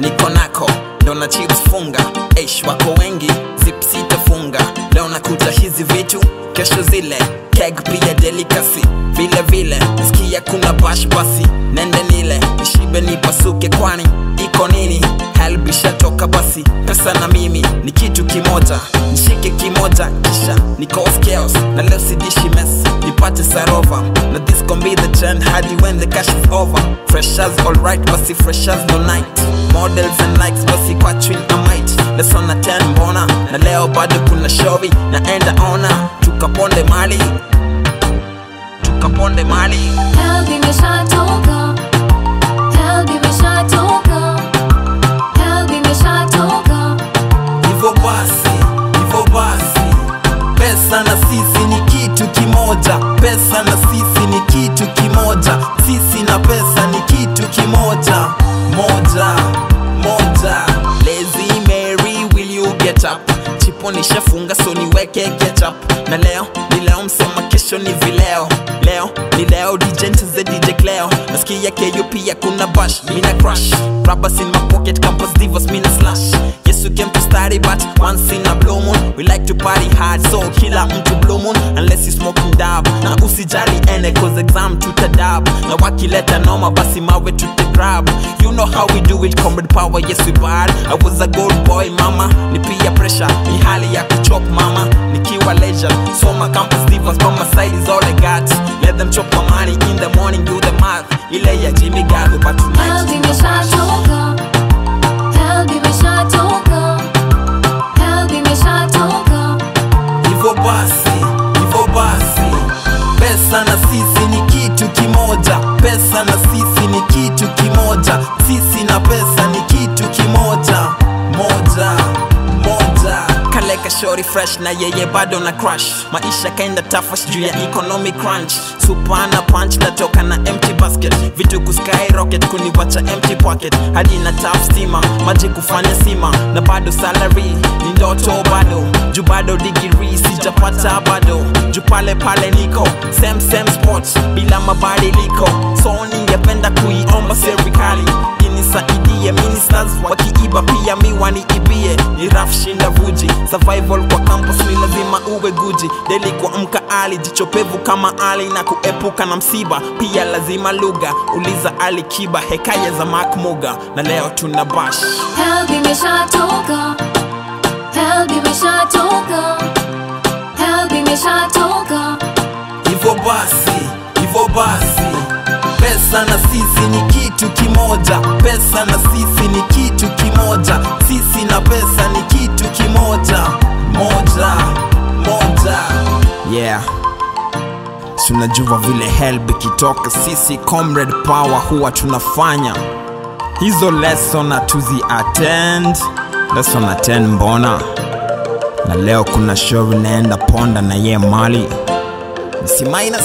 niko nako dona chips funga, eish wako wengi zip sitafunga. Leo nakuta hizi vitu, kesho zile, keg pia delicacy. Vile vile, nisikia kuna bash basi, nende nile, nishibe nipasuke kwani iko nini? Help ishatoka basi, pesa na mimi ni kitu kimoja, nishike kimoja kisha niko off chaos. Na leo sidishi mess, nipate sarova, na this gon be the trend hadi when the cash is over. Freshers alright basi freshers no night, models and likes basi kwa twin I might. Lesson na 10 mbona, na leo bado kuna showi naenda ona. Tukaponde mali, tukaponde mali. Help imeshatoka, help imeshatoka, help imeshatoka. Hivyo basi, pesa na sisi ni kitu kimoja. Pesa na sisi ni kitu kimoja. Sisi na pesa ni kitu kimoja. Moja. Lazy Mary, will you get up? Chipo nishafunga so niweke ketchup. Na leo ni leo, msema kesho ni vileo. Leo ni leo, DJ ncheze DJ Cleo. Nasikia KUP ya kuna bash, mina crush. Rappers in my pocket, campus divas, mina slash. Yes, we came to study but once in a blue moon. We like to party hard, so kila mtu blue moon. Unless you smoking dab, na usijali ene cause exam tutadab. Na wakileta noma basi mawe tutagrab. You know how we do it, comrade power, yes we bad. I was a gold boy mama, ni pia pressure. Ni hali ya kuchop mama, nikiwa leisure. So my campus divas by my side is all I got. Let them chop my money in the morning, do the math. Ile ya Jimmy Gago but tonight Help imeshatoka, help imeshatoka, help imeshatoka. Hivyo basi, pesa na sisi ni kitu kimoja. Pesa na sisi ni kitu kimoja. Sisi na pesa ni kitu kimoja. Moja. Kaleka shori fresh na yeye bado na crush. Maisha kaenda tafash juu ya economic crunch. Super na punch natoka na empty basket. Vitu kuskyrocket kuniwacha empty pocket. Hadi na tap stima, maji kufanya sima. Na bado salary, ni ndoto bado. Juu bado degree, sijapata bado. Juu pale niko, same sports, bila mabadiliko. So ningependa kuiomba serikali inisaidie, ministers wakiiba pia mi waniibie. Ni rough shinda vuji, survival kwa campus ni lazima uwe guji. Daily kwa mkaali, jichopevu kama Ali na kuepuka na msiba. Pia lazima lugha, uliza Ali Kiba, hekaya za Mark Muga. Na leo tuna bash. Help imeshatoka, help imeshatoka, help imeshatoka. Hivyo basi, pesa na sisi ni kitu kimoja. Pesa na sisi ni kitu kimoja. Sisi na pesa ni kitu kimoja. Moja. Yeah, tunajua vile help ikitoka sisi comrade power huwa tunafanya hizo lesson na tuzi attend. Lesson attend mbona, na leo kuna show inaenda Ponda na ye Mali. Si minus